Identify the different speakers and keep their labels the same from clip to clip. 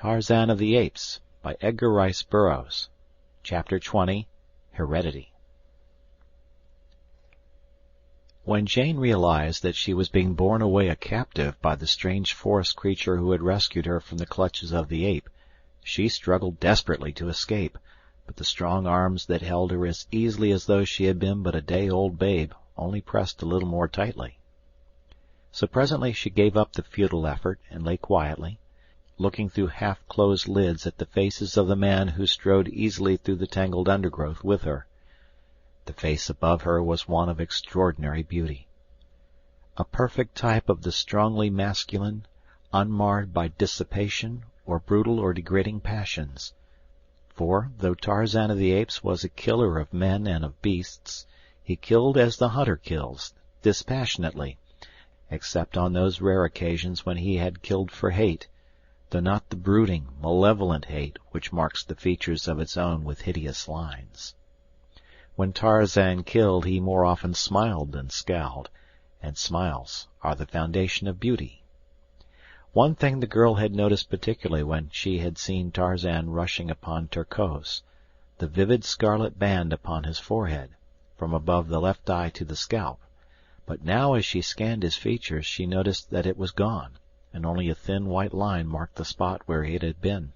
Speaker 1: Tarzan of the Apes by Edgar Rice Burroughs. Chapter 20. Heredity. When Jane realized that she was being borne away a captive by the strange forest creature who had rescued her from the clutches of the ape, she struggled desperately to escape, but the strong arms that held her as easily as though she had been but a day-old babe only pressed a little more tightly. So presently she gave up the futile effort and lay quietly, looking through half-closed lids at the faces of the man who strode easily through the tangled undergrowth with her. The face above her was one of extraordinary beauty, a perfect type of the strongly masculine, unmarred by dissipation or brutal or degrading passions. For, though Tarzan of the Apes was a killer of men and of beasts, he killed as the hunter kills, dispassionately, except on those rare occasions when he had killed for hate, though not the brooding, malevolent hate which marks the features of its own with hideous lines. When Tarzan killed, he more often smiled than scowled, and smiles are the foundation of beauty. One thing the girl had noticed particularly when she had seen Tarzan rushing upon Terkoz, the vivid scarlet band upon his forehead, from above the left eye to the scalp, but now as she scanned his features she noticed that it was gone, and only a thin white line marked the spot where it had been.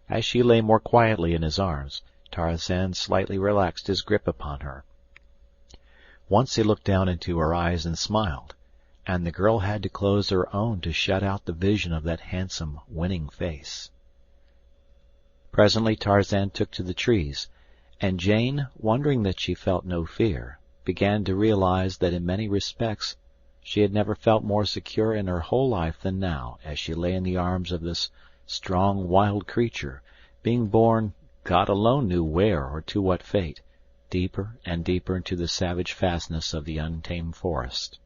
Speaker 1: As she lay more quietly in his arms, Tarzan slightly relaxed his grip upon her. Once he looked down into her eyes and smiled, and the girl had to close her own to shut out the vision of that handsome, winning face. Presently Tarzan took to the trees, and Jane, wondering that she felt no fear, began to realize that in many respects she had never felt more secure in her whole life than now as she lay in the arms of this strong, wild creature, being borne, God alone knew where or to what fate, deeper and deeper into the savage fastness of the untamed forest.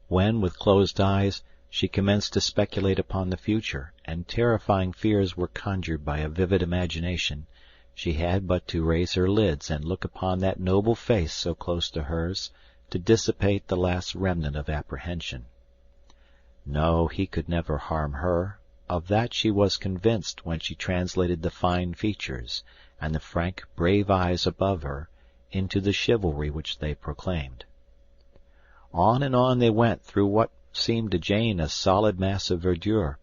Speaker 1: When, with closed eyes, she commenced to speculate upon the future, and terrifying fears were conjured by a vivid imagination, she had but to raise her lids and look upon that noble face so close to hers, to dissipate the last remnant of apprehension. No, he could never harm her. Of that she was convinced when she translated the fine features and the frank, brave eyes above her into the chivalry which they proclaimed. On and on they went through what seemed to Jane a solid mass of verdure.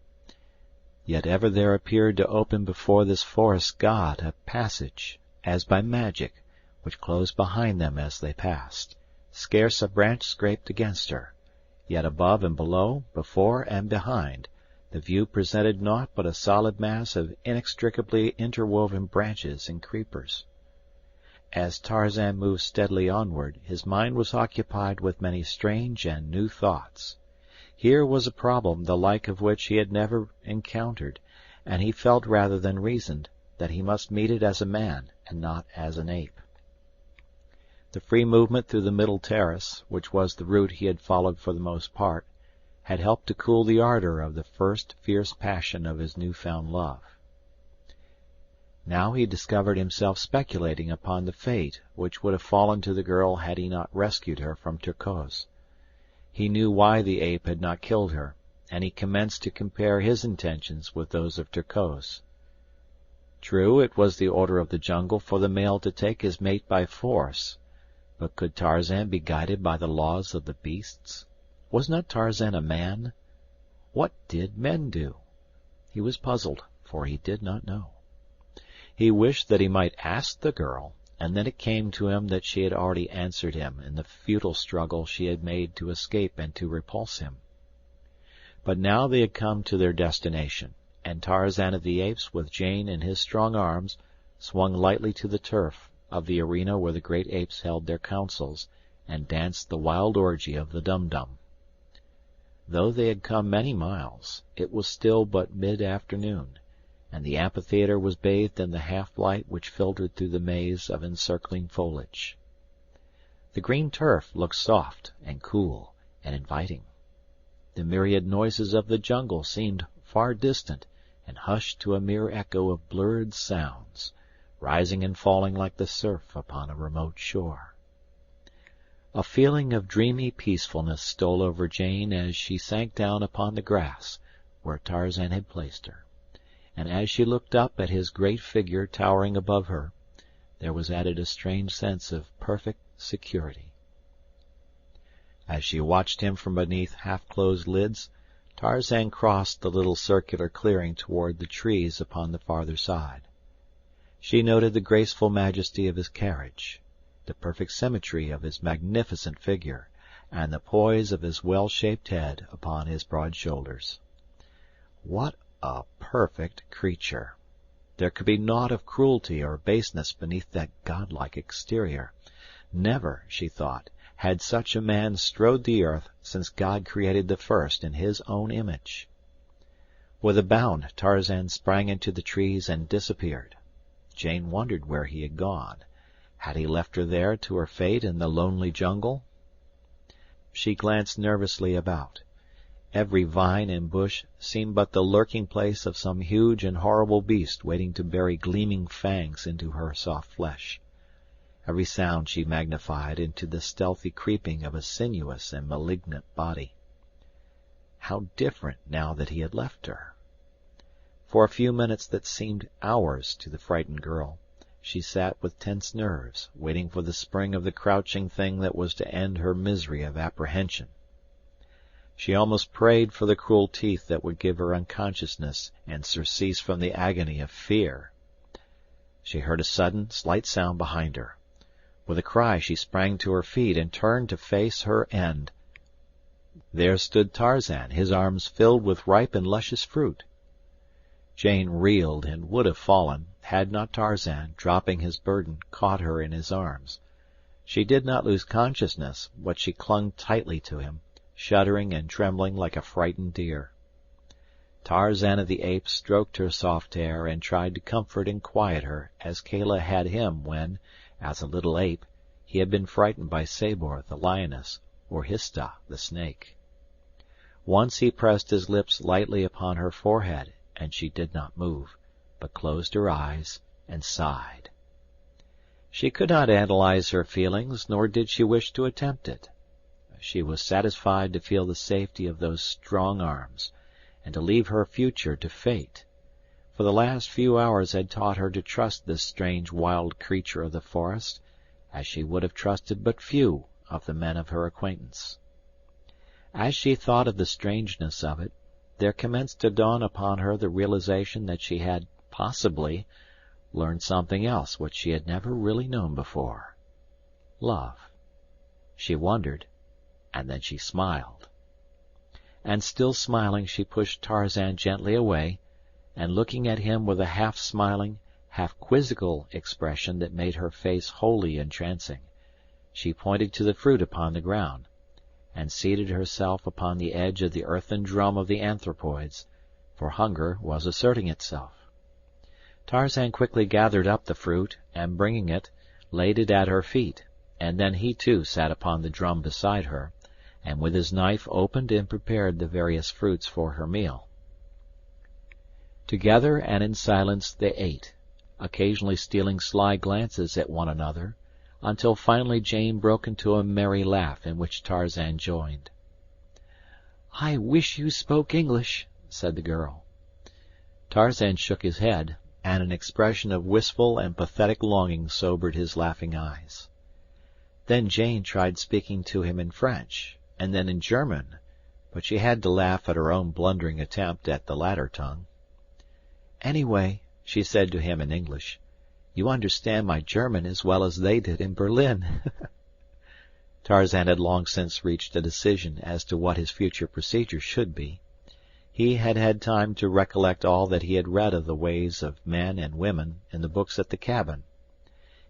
Speaker 1: Yet ever there appeared to open before this forest god a passage, as by magic, which closed behind them as they passed. Scarce a branch scraped against her, yet above and below, before and behind, the view presented naught but a solid mass of inextricably interwoven branches and creepers. As Tarzan moved steadily onward, his mind was occupied with many strange and new thoughts. Here was a problem the like of which he had never encountered, and he felt rather than reasoned that he must meet it as a man and not as an ape. The free movement through the middle terrace, which was the route he had followed for the most part, had helped to cool the ardor of the first fierce passion of his new-found love. Now he discovered himself speculating upon the fate which would have fallen to the girl had he not rescued her from Terkoz. He knew why the ape had not killed her, and he commenced to compare his intentions with those of Terkoz. True, it was the order of the jungle for the male to take his mate by force, but could Tarzan be guided by the laws of the beasts? Was not Tarzan a man? What did men do? He was puzzled, for he did not know. He wished that he might ask the girl, and then it came to him that she had already answered him in the futile struggle she had made to escape and to repulse him. But now they had come to their destination, and Tarzan of the Apes, with Jane in his strong arms, swung lightly to the turf of the arena where the great apes held their councils, and danced the wild orgy of the Dum-Dum. Though they had come many miles, it was still but mid-afternoon, and the amphitheater was bathed in the half-light which filtered through the maze of encircling foliage. The green turf looked soft and cool and inviting. The myriad noises of the jungle seemed far distant and hushed to a mere echo of blurred sounds, rising and falling like the surf upon a remote shore. A feeling of dreamy peacefulness stole over Jane as she sank down upon the grass, where Tarzan had placed her, and as she looked up at his great figure towering above her, there was added a strange sense of perfect security. As she watched him from beneath half-closed lids, Tarzan crossed the little circular clearing toward the trees upon the farther side. She noted the graceful majesty of his carriage, the perfect symmetry of his magnificent figure, and the poise of his well-shaped head upon his broad shoulders. What a perfect creature! There could be naught of cruelty or baseness beneath that godlike exterior. Never, she thought, had such a man strode the earth since God created the first in his own image. With a bound, Tarzan sprang into the trees and disappeared. Jane wondered where he had gone. Had he left her there to her fate in the lonely jungle? She glanced nervously about. Every vine and bush seemed but the lurking place of some huge and horrible beast waiting to bury gleaming fangs into her soft flesh. Every sound she magnified into the stealthy creeping of a sinuous and malignant body. How different now that he had left her! For a few minutes that seemed hours to the frightened girl, she sat with tense nerves, waiting for the spring of the crouching thing that was to end her misery of apprehension. She almost prayed for the cruel teeth that would give her unconsciousness and surcease from the agony of fear. She heard a sudden, slight sound behind her. With a cry she sprang to her feet and turned to face her end. There stood Tarzan, his arms filled with ripe and luscious fruit. Jane reeled and would have fallen, had not Tarzan, dropping his burden, caught her in his arms. She did not lose consciousness, but she clung tightly to him, shuddering and trembling like a frightened deer. Tarzan of the Apes stroked her soft hair and tried to comfort and quiet her as Kala had him when, as a little ape, he had been frightened by Sabor the lioness or Histah the snake. Once he pressed his lips lightly upon her forehead, and she did not move, but closed her eyes and sighed. She could not analyze her feelings, nor did she wish to attempt it. She was satisfied to feel the safety of those strong arms, and to leave her future to fate, for the last few hours had taught her to trust this strange wild creature of the forest, as she would have trusted but few of the men of her acquaintance. As she thought of the strangeness of it, there commenced to dawn upon her the realization that she had, possibly, learned something else which she had never really known before. Love. She wondered, and then she smiled. And still smiling, she pushed Tarzan gently away, and looking at him with a half-smiling, half-quizzical expression that made her face wholly entrancing, she pointed to the fruit upon the ground, and seated herself upon the edge of the earthen drum of the anthropoids, for hunger was asserting itself. Tarzan quickly gathered up the fruit, and bringing it, laid it at her feet, and then he too sat upon the drum beside her, and with his knife opened and prepared the various fruits for her meal. Together and in silence they ate, occasionally stealing sly glances at one another, until finally Jane broke into a merry laugh in which Tarzan joined. "I wish you spoke English," said the girl. Tarzan shook his head, and an expression of wistful and pathetic longing sobered his laughing eyes. Then Jane tried speaking to him in French, and then in German, but she had to laugh at her own blundering attempt at the latter tongue. "Anyway," she said to him in English, "you understand my German as well as they did in Berlin." Tarzan had long since reached a decision as to what his future procedure should be. He had had time to recollect all that he had read of the ways of men and women in the books at the cabin.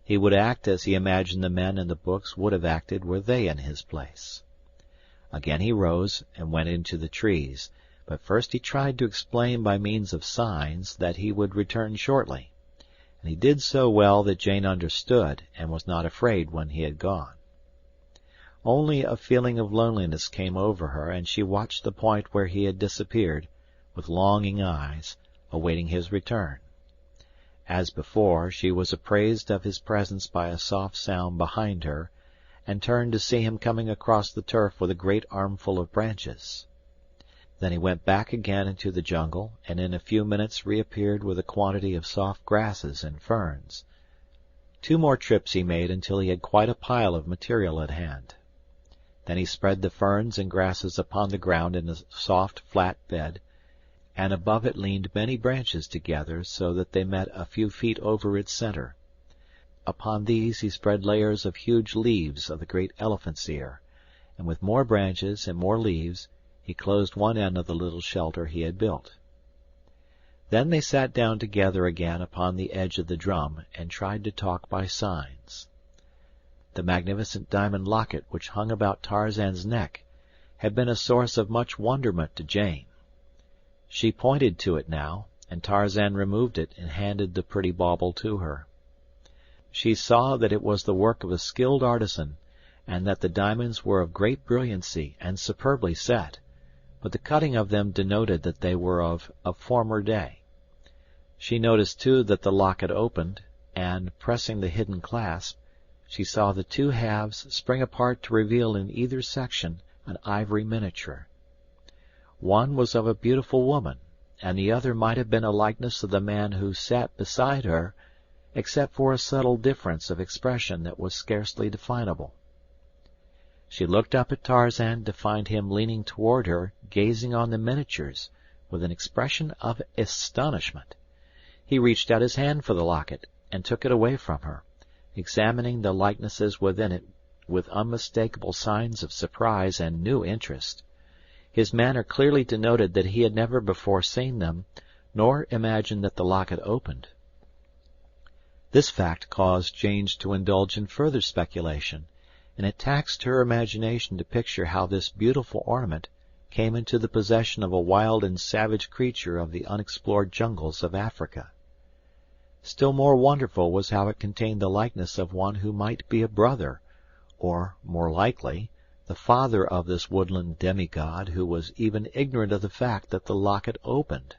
Speaker 1: He would act as he imagined the men in the books would have acted were they in his place. Again he rose and went into the trees, but first he tried to explain by means of signs that he would return shortly, and he did so well that Jane understood and was not afraid when he had gone. Only a feeling of loneliness came over her, and she watched the point where he had disappeared, with longing eyes, awaiting his return. As before, she was apprised of his presence by a soft sound behind her, and turned to see him coming across the turf with a great armful of branches. Then he went back again into the jungle, and in a few minutes reappeared with a quantity of soft grasses and ferns. 2 more trips he made until he had quite a pile of material at hand. Then he spread the ferns and grasses upon the ground in a soft, flat bed, and above it leaned many branches together so that they met a few feet over its center. Upon these he spread layers of huge leaves of the great elephant's ear, and with more branches and more leaves he closed one end of the little shelter he had built. Then they sat down together again upon the edge of the drum, and tried to talk by signs. The magnificent diamond locket which hung about Tarzan's neck had been a source of much wonderment to Jane. She pointed to it now, and Tarzan removed it and handed the pretty bauble to her. She saw that it was the work of a skilled artisan, and that the diamonds were of great brilliancy and superbly set, but the cutting of them denoted that they were of a former day. She noticed too that the locket opened, and, pressing the hidden clasp, she saw the 2 halves spring apart to reveal in either section an ivory miniature. One was of a beautiful woman, and the other might have been a likeness of the man who sat beside her, except for a subtle difference of expression that was scarcely definable. She looked up at Tarzan to find him leaning toward her, gazing on the miniatures, with an expression of astonishment. He reached out his hand for the locket, and took it away from her, examining the likenesses within it with unmistakable signs of surprise and new interest. His manner clearly denoted that he had never before seen them, nor imagined that the locket opened. This fact caused Jane to indulge in further speculation, and it taxed her imagination to picture how this beautiful ornament came into the possession of a wild and savage creature of the unexplored jungles of Africa. Still more wonderful was how it contained the likeness of one who might be a brother, or, more likely, the father of this woodland demigod who was even ignorant of the fact that the locket opened.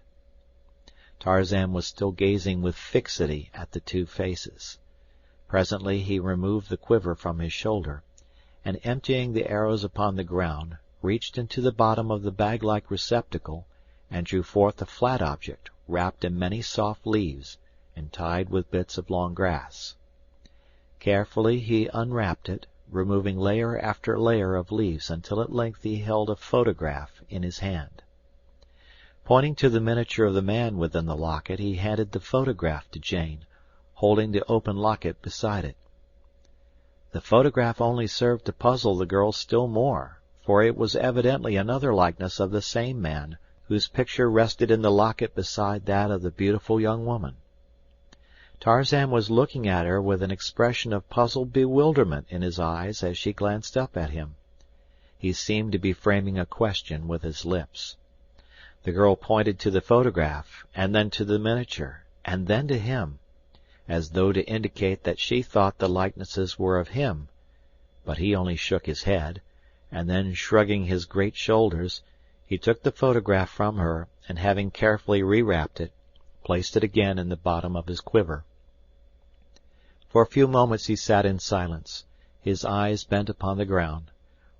Speaker 1: Tarzan was still gazing with fixity at the 2 faces. Presently he removed the quiver from his shoulder, and emptying the arrows upon the ground, reached into the bottom of the bag-like receptacle, and drew forth a flat object wrapped in many soft leaves, and tied with bits of long grass. Carefully he unwrapped it, removing layer after layer of leaves until at length he held a photograph in his hand. Pointing to the miniature of the man within the locket, he handed the photograph to Jane, holding the open locket beside it. The photograph only served to puzzle the girl still more, for it was evidently another likeness of the same man, whose picture rested in the locket beside that of the beautiful young woman. Tarzan was looking at her with an expression of puzzled bewilderment in his eyes as she glanced up at him. He seemed to be framing a question with his lips. The girl pointed to the photograph, and then to the miniature, and then to him, as though to indicate that she thought the likenesses were of him, but he only shook his head, and then, shrugging his great shoulders, he took the photograph from her, and having carefully rewrapped it, placed it again in the bottom of his quiver. For a few moments he sat in silence, his eyes bent upon the ground,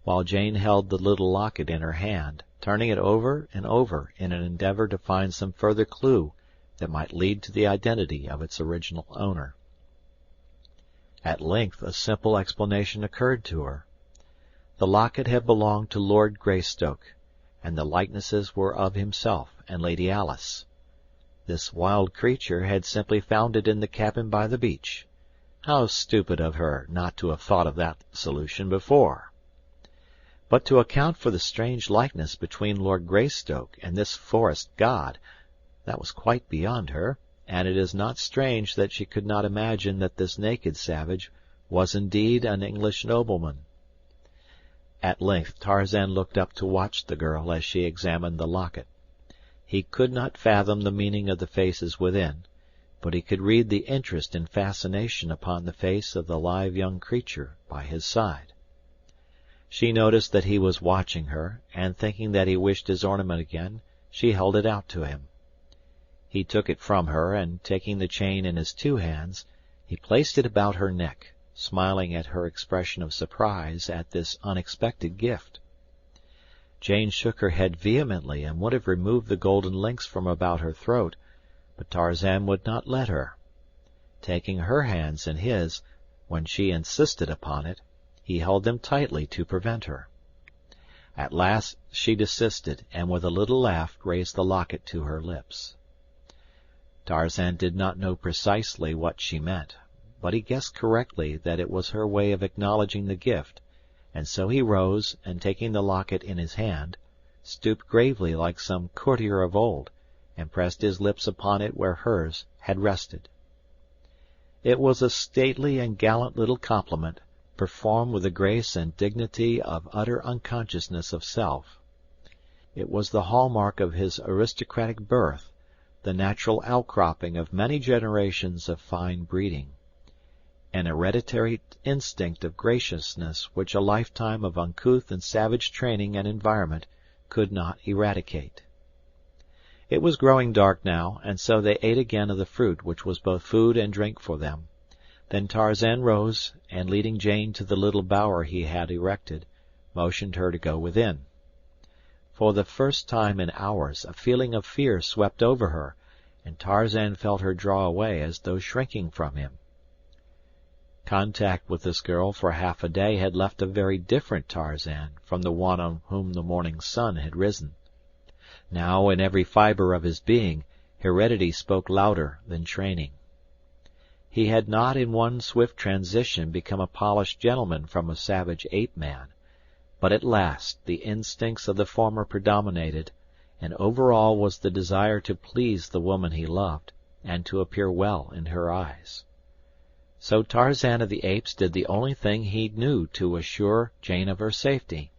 Speaker 1: while Jane held the little locket in her hand, turning it over and over in an endeavor to find some further clue that might lead to the identity of its original owner. At length a simple explanation occurred to her. The locket had belonged to Lord Greystoke, and the likenesses were of himself and Lady Alice. This wild creature had simply found it in the cabin by the beach. How stupid of her not to have thought of that solution before! But to account for the strange likeness between Lord Greystoke and this forest god, that was quite beyond her, and it is not strange that she could not imagine that this naked savage was indeed an English nobleman. At length Tarzan looked up to watch the girl as she examined the locket. He could not fathom the meaning of the faces within, but he could read the interest and fascination upon the face of the live young creature by his side. She noticed that he was watching her, and thinking that he wished his ornament again, she held it out to him. He took it from her, and taking the chain in his 2 hands, he placed it about her neck, smiling at her expression of surprise at this unexpected gift. Jane shook her head vehemently and would have removed the golden links from about her throat, but Tarzan would not let her. Taking her hands in his, when she insisted upon it, he held them tightly to prevent her. At last she desisted, and with a little laugh raised the locket to her lips. Tarzan did not know precisely what she meant, but he guessed correctly that it was her way of acknowledging the gift, and so he rose, and taking the locket in his hand, stooped gravely like some courtier of old, and pressed his lips upon it where hers had rested. It was a stately and gallant little compliment, performed with the grace and dignity of utter unconsciousness of self. It was the hallmark of his aristocratic birth, the natural outcropping of many generations of fine breeding, an hereditary instinct of graciousness which a lifetime of uncouth and savage training and environment could not eradicate. It was growing dark now, and so they ate again of the fruit which was both food and drink for them. Then Tarzan rose, and leading Jane to the little bower he had erected, motioned her to go within. For the first time in hours a feeling of fear swept over her, and Tarzan felt her draw away as though shrinking from him. Contact with this girl for half a day had left a very different Tarzan from the one on whom the morning sun had risen. Now, in every fiber of his being, heredity spoke louder than training. He had not in one swift transition become a polished gentleman from a savage ape-man, but at last the instincts of the former predominated, and over all was the desire to please the woman he loved, and to appear well in her eyes. So Tarzan of the Apes did the only thing he knew to assure Jane of her safety.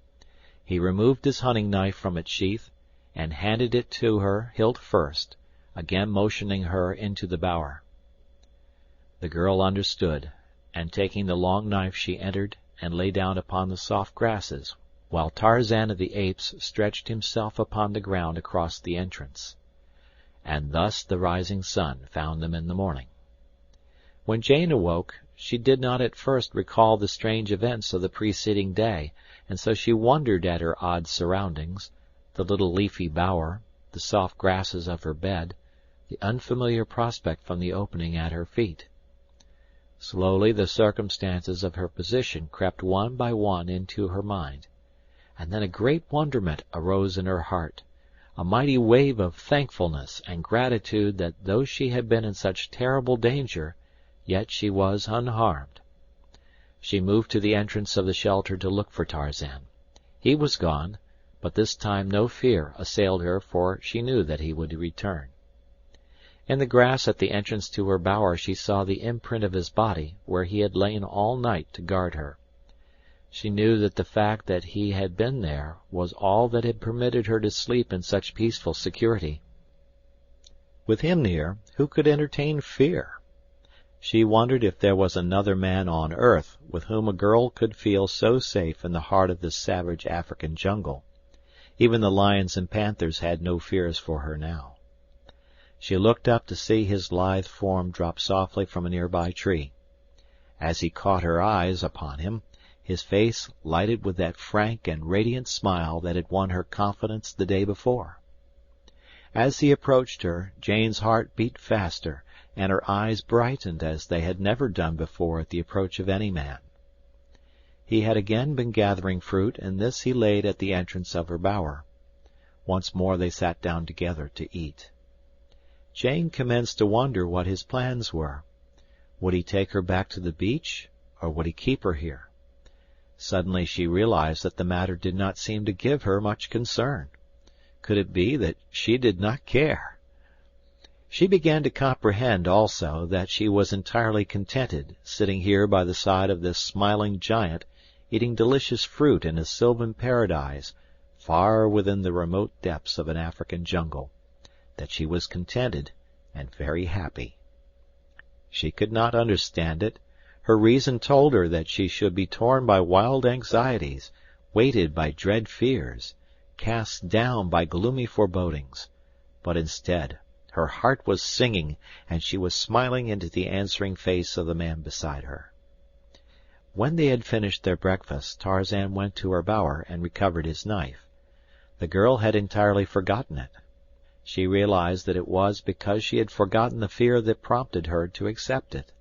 Speaker 1: He removed his hunting knife from its sheath, and handed it to her hilt first, again motioning her into the bower. The girl understood, and taking the long knife she entered and lay down upon the soft grasses, while Tarzan of the Apes stretched himself upon the ground across the entrance. And thus the rising sun found them in the morning. When Jane awoke, she did not at first recall the strange events of the preceding day, and so she wondered at her odd surroundings, the little leafy bower, the soft grasses of her bed, the unfamiliar prospect from the opening at her feet. Slowly the circumstances of her position crept one by one into her mind, and then a great wonderment arose in her heart, a mighty wave of thankfulness and gratitude that though she had been in such terrible danger, yet she was unharmed. She moved to the entrance of the shelter to look for Tarzan. He was gone, but this time no fear assailed her, for she knew that he would return. In the grass at the entrance to her bower she saw the imprint of his body, where he had lain all night to guard her. She knew that the fact that he had been there was all that had permitted her to sleep in such peaceful security. With him near, who could entertain fear? She wondered if there was another man on earth with whom a girl could feel so safe in the heart of this savage African jungle. Even the lions and panthers had no fears for her now. She looked up to see his lithe form drop softly from a nearby tree. As he caught her eyes upon him, his face lighted with that frank and radiant smile that had won her confidence the day before. As he approached her, Jane's heart beat faster, and her eyes brightened as they had never done before at the approach of any man. He had again been gathering fruit, and this he laid at the entrance of her bower. Once more they sat down together to eat. Jane commenced to wonder what his plans were. Would he take her back to the beach, or would he keep her here? Suddenly she realized that the matter did not seem to give her much concern. Could it be that she did not care? She began to comprehend, also, that she was entirely contented, sitting here by the side of this smiling giant, eating delicious fruit in a sylvan paradise, far within the remote depths of an African jungle, that she was contented and very happy. She could not understand it. Her reason told her that she should be torn by wild anxieties, weighted by dread fears, cast down by gloomy forebodings. But instead, her heart was singing, and she was smiling into the answering face of the man beside her. When they had finished their breakfast, Tarzan went to her bower and recovered his knife. The girl had entirely forgotten it. She realized that it was because she had forgotten the fear that prompted her to accept it.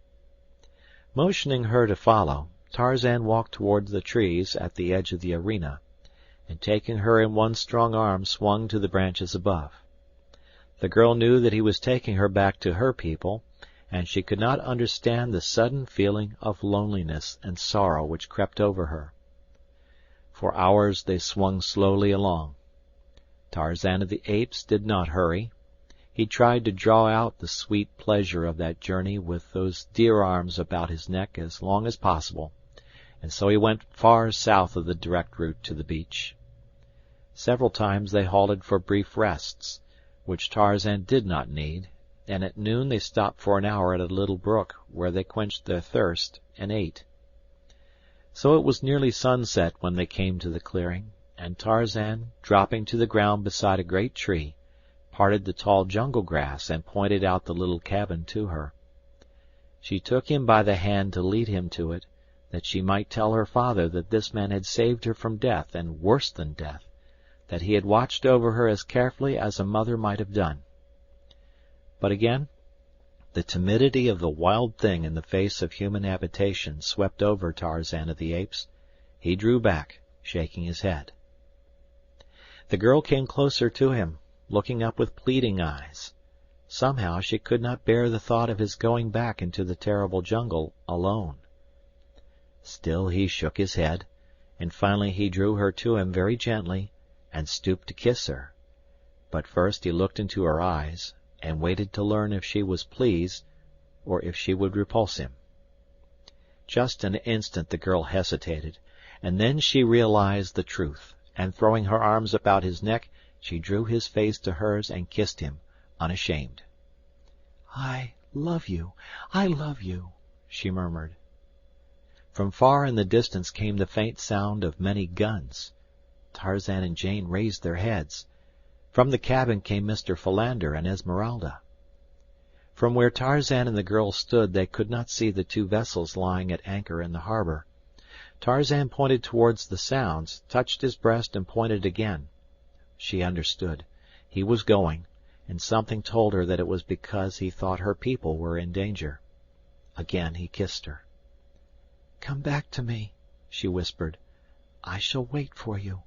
Speaker 1: Motioning her to follow, Tarzan walked toward the trees at the edge of the arena, and taking her in one strong arm swung to the branches above. The girl knew that he was taking her back to her people, and she could not understand the sudden feeling of loneliness and sorrow which crept over her. For hours they swung slowly along. Tarzan of the Apes did not hurry. He tried to draw out the sweet pleasure of that journey with those dear arms about his neck as long as possible, and so he went far south of the direct route to the beach. Several times they halted for brief rests, which Tarzan did not need, and at noon they stopped for an hour at a little brook, where they quenched their thirst and ate. So it was nearly sunset when they came to the clearing, and Tarzan, dropping to the ground beside a great tree, parted the tall jungle grass and pointed out the little cabin to her. She took him by the hand to lead him to it, that she might tell her father that this man had saved her from death and worse than death, that he had watched over her as carefully as a mother might have done. But again, the timidity of the wild thing in the face of human habitation swept over Tarzan of the Apes. He drew back, shaking his head. The girl came closer to him, looking up with pleading eyes. Somehow she could not bear the thought of his going back into the terrible jungle alone. Still he shook his head, and finally he drew her to him very gently, and stooped to kiss her. But first he looked into her eyes, and waited to learn if she was pleased, or if she would repulse him. Just an instant the girl hesitated, and then she realized the truth, and throwing her arms about his neck, she drew his face to hers and kissed him, unashamed. "I love you, she murmured. From far in the distance came the faint sound of many guns. Tarzan and Jane raised their heads. From the cabin came Mr. Philander and Esmeralda. From where Tarzan and the girl stood they could not see the two vessels lying at anchor in the harbor. Tarzan pointed towards the sounds, touched his breast and pointed again. She understood. He was going, and something told her that it was because he thought her people were in danger. Again he kissed her. "Come back to me," she whispered. "I shall wait for you.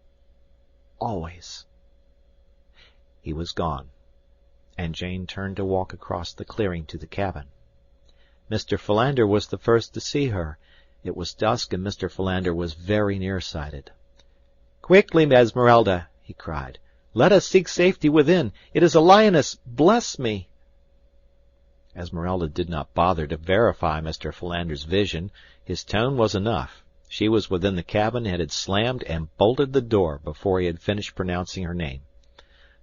Speaker 1: Always." He was gone, and Jane turned to walk across the clearing to the cabin. Mr. Philander was the first to see her. It was dusk, and Mr. Philander was very near-sighted. "Quickly, Esmeralda!" he cried. "Let us seek safety within. It is a lioness. Bless me!" Esmeralda did not bother to verify Mr. Philander's vision. His tone was enough. She was within the cabin and had slammed and bolted the door before he had finished pronouncing her name.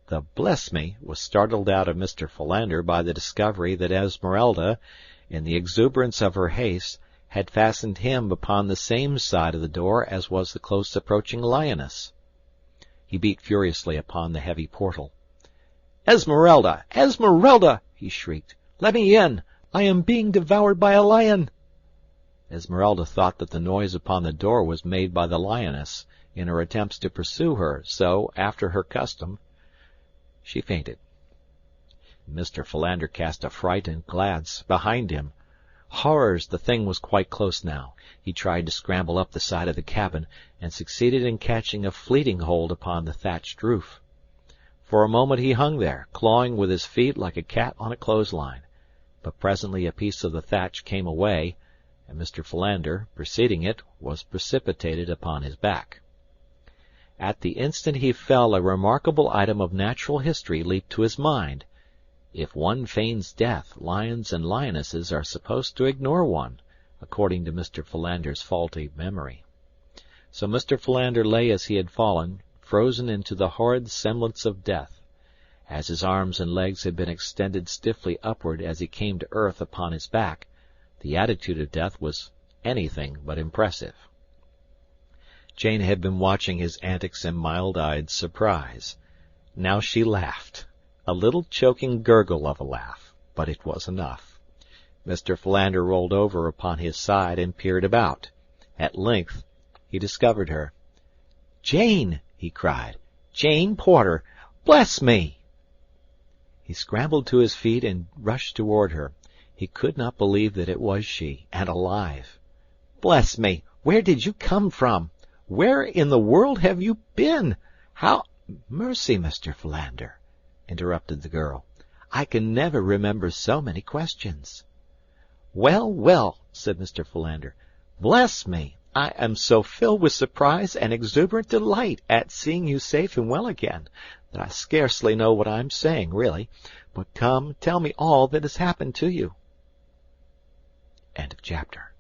Speaker 1: The "bless me" was startled out of Mr. Philander by the discovery that Esmeralda, in the exuberance of her haste, had fastened him upon the same side of the door as was the close approaching lioness. He beat furiously upon the heavy portal. "Esmeralda! Esmeralda!" he shrieked. "Let me in! I am being devoured by a lion!" Esmeralda thought that the noise upon the door was made by the lioness in her attempts to pursue her, so, after her custom, she fainted. Mr. Philander cast a frightened glance behind him. Horrors, the thing was quite close now. He tried to scramble up the side of the cabin, and succeeded in catching a fleeting hold upon the thatched roof. For a moment he hung there, clawing with his feet like a cat on a clothesline, but presently a piece of the thatch came away, and Mr. Philander, preceding it, was precipitated upon his back. At the instant he fell, a remarkable item of natural history leaped to his mind. If one feigns death, lions and lionesses are supposed to ignore one, according to Mr. Philander's faulty memory. So Mr. Philander lay as he had fallen, frozen into the horrid semblance of death. As his arms and legs had been extended stiffly upward as he came to earth upon his back, the attitude of death was anything but impressive. Jane had been watching his antics in mild-eyed surprise. Now she laughed. A little choking gurgle of a laugh, but it was enough. Mr. Philander rolled over upon his side and peered about. At length he discovered her. "Jane!" he cried. Jane Porter! Bless me!" He scrambled to his feet and rushed toward her. He could not believe that it was she, and alive. "Bless me! Where did you come from? Where in the world have you been? How—" "Mercy, Mr. Philander," interrupted the girl. "I can never remember so many questions." "Well, well," said Mr. Philander. "Bless me! I am so filled with surprise and exuberant delight at seeing you safe and well again, that I scarcely know what I am saying, really. But come, tell me all that has happened to you." End of chapter.